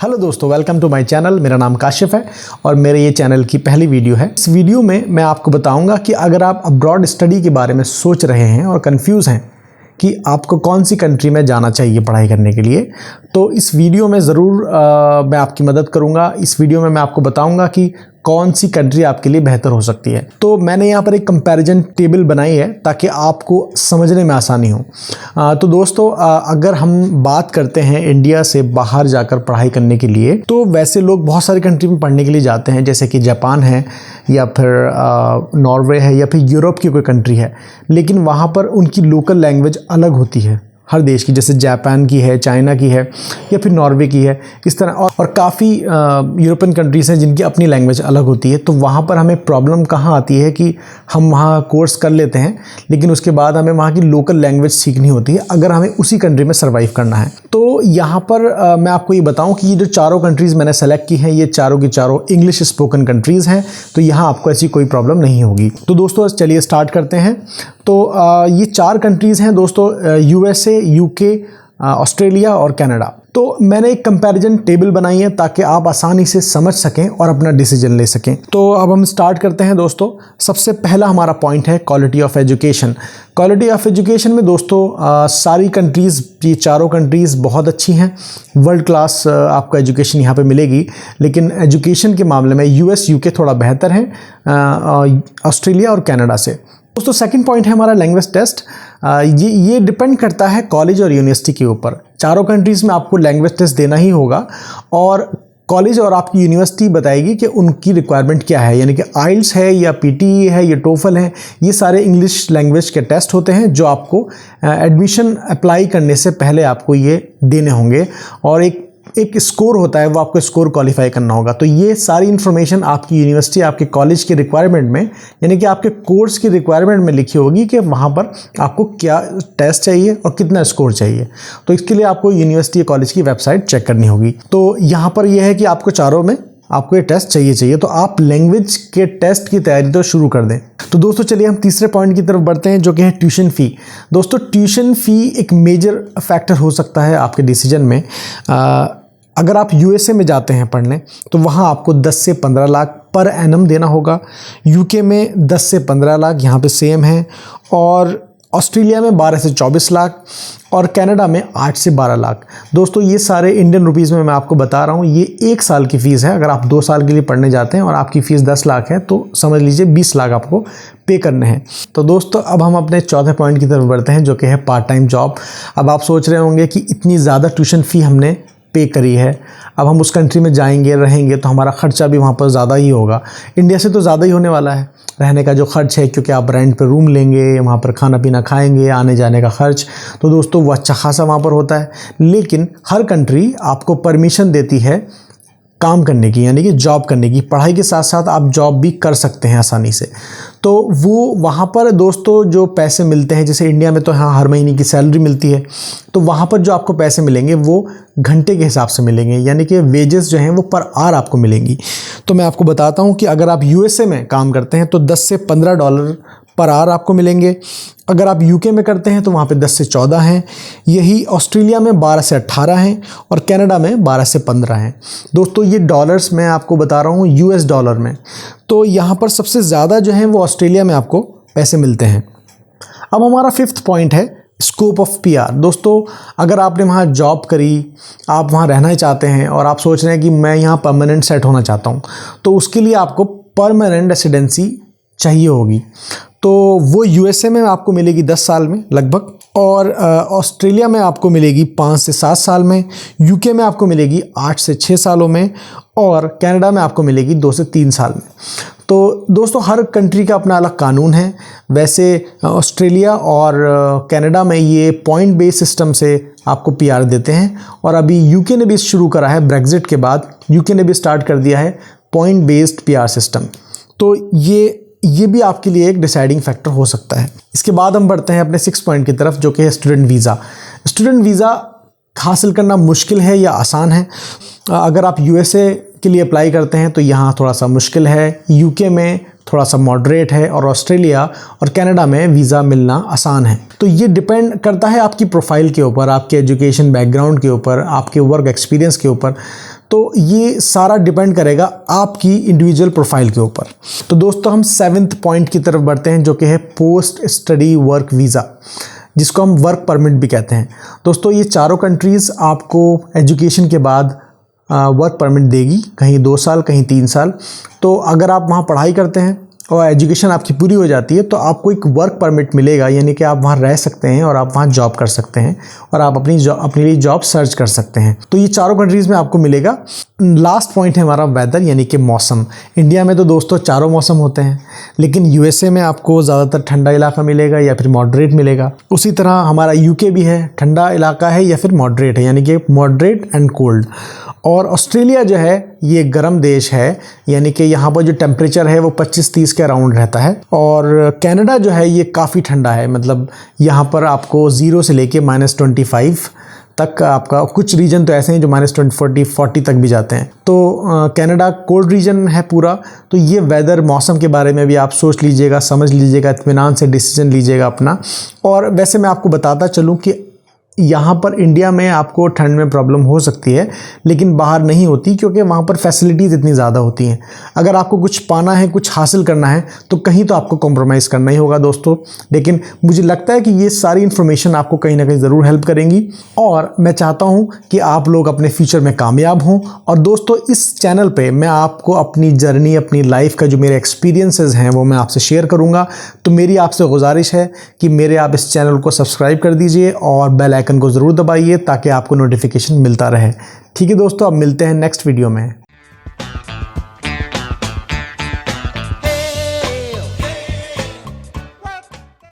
Hello दोस्तों, welcome to my channel. मेरा नाम काशिफ है और मेरे ये चैनल की पहली वीडियो है। इस वीडियो में मैं आपको बताऊंगा कि अगर आप अब्रॉड स्टडी के बारे में सोच रहे हैं और कंफ्यूज हैं कि आपको कौन सी कंट्री में जाना चाहिए पढ़ाई करने के लिए, तो इस वीडियो में ज़रूर मैं आपकी मदद करूंगा। इस वीडियो में मैं आपको बताऊंगा कि कौन सी कंट्री आपके लिए बेहतर हो सकती है। तो मैंने यहाँ पर एक कंपैरिजन टेबल बनाई है ताकि आपको समझने में आसानी हो। तो दोस्तों, अगर हम बात करते हैं इंडिया से बाहर जाकर पढ़ाई करने के लिए, तो वैसे लोग बहुत सारी कंट्री में पढ़ने के लिए जाते हैं, जैसे कि जापान है या फिर नॉर्वे है या फिर यूरोप की कोई कंट्री है। लेकिन वहाँ पर उनकी लोकल लैंग्वेज अलग होती है हर देश की, जैसे जापान की है, चाइना की है या फिर नॉर्वे की है, इस तरह। और काफ़ी यूरोपियन कंट्रीज़ हैं जिनकी अपनी लैंग्वेज अलग होती है। तो वहाँ पर हमें प्रॉब्लम कहाँ आती है कि हम वहाँ कोर्स कर लेते हैं, लेकिन उसके बाद हमें वहाँ की लोकल लैंग्वेज सीखनी होती है अगर हमें उसी कंट्री में सर्वाइव करना है। तो यहाँ पर मैं आपको ये बताऊँ कि ये जो चारों कंट्रीज़ मैंने सेलेक्ट की हैं, ये चारों की चारों इंग्लिश स्पोकन कंट्रीज़ हैं। तो यहाँ आपको ऐसी कोई प्रॉब्लम नहीं होगी। तो दोस्तों, चलिए स्टार्ट करते हैं। तो ये चार कंट्रीज़ हैं दोस्तों, USA, UK, ऑस्ट्रेलिया और कनाडा। तो मैंने एक कंपैरिजन टेबल बनाई है ताकि आप आसानी से समझ सकें और अपना डिसीजन ले सकें। तो अब हम स्टार्ट करते हैं दोस्तों। सबसे पहला हमारा पॉइंट है quality of education. Quality of education में दोस्तों सारी कंट्रीज़, ये चारों कंट्रीज़ बहुत अच्छी हैं। वर्ल्ड क्लास आपको एजुकेशन यहाँ पे मिलेगी। लेकिन एजुकेशन के मामले में US, UK थोड़ा बेहतर है ऑस्ट्रेलिया और कनाडा से। दोस्तों, सेकंड पॉइंट है हमारा लैंग्वेज टेस्ट। ये डिपेंड करता है कॉलेज और यूनिवर्सिटी के ऊपर। चारों कंट्रीज़ में आपको लैंग्वेज टेस्ट देना ही होगा और कॉलेज और आपकी यूनिवर्सिटी बताएगी कि उनकी रिक्वायरमेंट क्या है, यानी कि आइल्स है या PTE है या टोफल है। ये सारे इंग्लिश लैंग्वेज के टेस्ट होते हैं जो आपको एडमिशन अप्लाई करने से पहले आपको ये देने होंगे और एक स्कोर होता है, वो आपको स्कोर क्वालिफाई करना होगा। तो ये सारी इन्फॉर्मेशन आपकी यूनिवर्सिटी, आपके कॉलेज की रिक्वायरमेंट में, यानी कि आपके कोर्स की रिक्वायरमेंट में लिखी होगी कि वहाँ पर आपको क्या टेस्ट चाहिए और कितना स्कोर चाहिए। तो इसके लिए आपको यूनिवर्सिटी या कॉलेज की वेबसाइट चेक करनी होगी। तो यहाँ पर यह है कि आपको चारों में आपको ये टेस्ट चाहिए। तो आप लैंग्वेज के टेस्ट की तैयारी तो शुरू कर दें। तो दोस्तों, चलिए हम तीसरे पॉइंट की तरफ बढ़ते हैं, जो कि है ट्यूशन फ़ी। दोस्तों, ट्यूशन फ़ी एक मेजर फैक्टर हो सकता है आपके डिसीजन में। अगर आप USA में जाते हैं पढ़ने, तो वहाँ आपको 10 से 15 लाख पर एनम देना होगा। UK में 10 से 15 लाख यहाँ पे सेम है, और ऑस्ट्रेलिया में 12 से 24 लाख और कनाडा में 8 से 12 लाख। दोस्तों, ये सारे इंडियन रुपीज़ में मैं आपको बता रहा हूँ। ये 1 साल की फ़ीस है। अगर आप 2 साल के लिए पढ़ने जाते हैं और आपकी फ़ीस 10 लाख है, तो समझ लीजिए 20 लाख आपको पे करने हैं। तो दोस्तों, अब हम अपने चौथे पॉइंट की तरफ बढ़ते हैं, जो कि है पार्ट टाइम जॉब। अब आप सोच रहे होंगे कि इतनी ज़्यादा ट्यूशन फ़ी हमने पे करी है, अब हम उस कंट्री में जाएंगे, रहेंगे, तो हमारा ख़र्चा भी वहाँ पर ज़्यादा ही होगा। इंडिया से तो ज़्यादा ही होने वाला है रहने का जो खर्च है, क्योंकि आप रेंट पे रूम लेंगे, वहाँ पर खाना पीना खाएंगे, आने जाने का खर्च, तो दोस्तों वो अच्छा खासा वहाँ पर होता है। लेकिन हर कंट्री आपको परमिशन देती है काम करने की, यानी कि जॉब करने की। पढ़ाई के साथ साथ आप जॉब भी कर सकते हैं आसानी से। तो वो वहाँ पर दोस्तों जो पैसे मिलते हैं, जैसे इंडिया में तो हाँ हर महीने की सैलरी मिलती है, तो वहाँ पर जो आपको पैसे मिलेंगे वो घंटे के हिसाब से मिलेंगे, यानी कि वेजेस जो हैं वो पर आवर आपको मिलेंगी। तो मैं आपको बताता हूँ कि अगर आप USA में काम करते हैं तो $10 से $15 पर आवर आपको मिलेंगे। अगर आप UK में करते हैं तो वहाँ पे 10 से 14 हैं। यही ऑस्ट्रेलिया में 12 से 18 हैं और कनाडा में 12 से 15 हैं। दोस्तों, ये डॉलर्स मैं आपको बता रहा हूँ, US डॉलर में। तो यहाँ पर सबसे ज़्यादा जो है वो ऑस्ट्रेलिया में आपको पैसे मिलते हैं। अब हमारा 5th पॉइंट है स्कोप ऑफ PR। दोस्तों, अगर आपने वहाँ जॉब करी, आप वहाँ रहना चाहते हैं और आप सोच रहे हैं कि मैं यहाँ परमानेंट सेट होना चाहता हूँ, तो उसके लिए आपको परमानेंट रेसिडेंसी चाहिए होगी। तो वो USA में आपको मिलेगी 10 साल में लगभग, और ऑस्ट्रेलिया में आपको मिलेगी 5 से 7 साल में, UK में आपको मिलेगी 8 से 6 सालों में, और कनाडा में आपको मिलेगी 2 से 3 साल में। तो दोस्तों, हर कंट्री का अपना अलग कानून है। वैसे ऑस्ट्रेलिया और कनाडा में ये पॉइंट बेस्ड सिस्टम से आपको PR देते हैं, और अभी UK ने भी शुरू करा है। ब्रेग्जिट के बाद UK ने भी स्टार्ट कर दिया है पॉइंट बेस्ड PR सिस्टम। तो ये भी आपके लिए एक डिसाइडिंग फैक्टर हो सकता है। इसके बाद हम बढ़ते हैं अपने 6 पॉइंट की तरफ, जो कि है स्टूडेंट वीज़ा। स्टूडेंट वीज़ा हासिल करना मुश्किल है या आसान है? अगर आप USA के लिए अप्लाई करते हैं तो यहाँ थोड़ा सा मुश्किल है, UK में थोड़ा सा मॉडरेट है, और ऑस्ट्रेलिया और कनाडा में वीज़ा मिलना आसान है। तो ये डिपेंड करता है आपकी प्रोफाइल के ऊपर, आपके एजुकेशन बैकग्राउंड के ऊपर, आपके वर्क एक्सपीरियंस के ऊपर। तो ये सारा डिपेंड करेगा आपकी इंडिविजुअल प्रोफाइल के ऊपर। तो दोस्तों हम 7th पॉइंट की तरफ बढ़ते हैं, जो कि है पोस्ट स्टडी वर्क वीज़ा, जिसको हम वर्क परमिट भी कहते हैं। दोस्तों ये चारों कंट्रीज़ आपको एजुकेशन के बाद वर्क परमिट देगी, कहीं 2 साल कहीं 3 साल। तो अगर आप वहाँ पढ़ाई करते हैं और एजुकेशन आपकी पूरी हो जाती है तो आपको एक वर्क परमिट मिलेगा, यानी कि आप वहाँ रह सकते हैं और आप वहाँ जॉब कर सकते हैं और आप अपने लिए जॉब सर्च कर सकते हैं। तो ये चारों कंट्रीज़ में आपको मिलेगा। लास्ट पॉइंट है हमारा वेदर, यानी कि मौसम। इंडिया में तो दोस्तों चारों मौसम होते हैं, लेकिन यूएसए में आपको ज़्यादातर ठंडा इलाका मिलेगा या फिर मॉडरेट मिलेगा। उसी तरह हमारा यूके भी है, ठंडा इलाका है या फिर मॉडरेट है, यानी कि मॉडरेट एंड कोल्ड। और ऑस्ट्रेलिया जो है ये गर्म देश है, यानी कि यहाँ पर जो टेम्परेचर है वो 25-30 के अराउंड रहता है। और कनाडा जो है ये काफ़ी ठंडा है, मतलब यहाँ पर आपको 0 से लेके -25 तक, आपका कुछ रीजन तो ऐसे हैं जो -40 तक भी जाते हैं। तो कनाडा कोल्ड रीजन है पूरा। तो ये वेदर मौसम के बारे में भी आप सोच लीजिएगा, समझ लीजिएगा, इत्मीनान से डिसीजन लीजिएगा अपना। और वैसे मैं आपको बताता चलूँ कि यहाँ पर इंडिया में आपको ठंड में प्रॉब्लम हो सकती है, लेकिन बाहर नहीं होती, क्योंकि वहाँ पर फैसिलिटीज़ इतनी ज़्यादा होती हैं। अगर आपको कुछ पाना है, कुछ हासिल करना है, तो कहीं तो आपको कॉम्प्रोमाइज़ करना ही होगा दोस्तों। लेकिन मुझे लगता है कि ये सारी इन्फॉर्मेशन आपको कहीं ना कहीं ज़रूर हेल्प करेंगी, और मैं चाहता हूँ कि आप लोग अपने फ्यूचर में कामयाब हों। और दोस्तों इस चैनल पर मैं आपको अपनी जर्नी, अपनी लाइफ का जो मेरे एक्सपीरियंसेस हैं वो मैं आपसे शेयर करूँगा। तो मेरी आपसे गुजारिश है कि मेरे आप इस चैनल को सब्सक्राइब कर दीजिए और बेल आइकन को ज़रूर दबाइए, ताकि आपको नोटिफिकेशन मिलता रहे। ठीक है दोस्तों, अब मिलते हैं नेक्स्ट वीडियो में।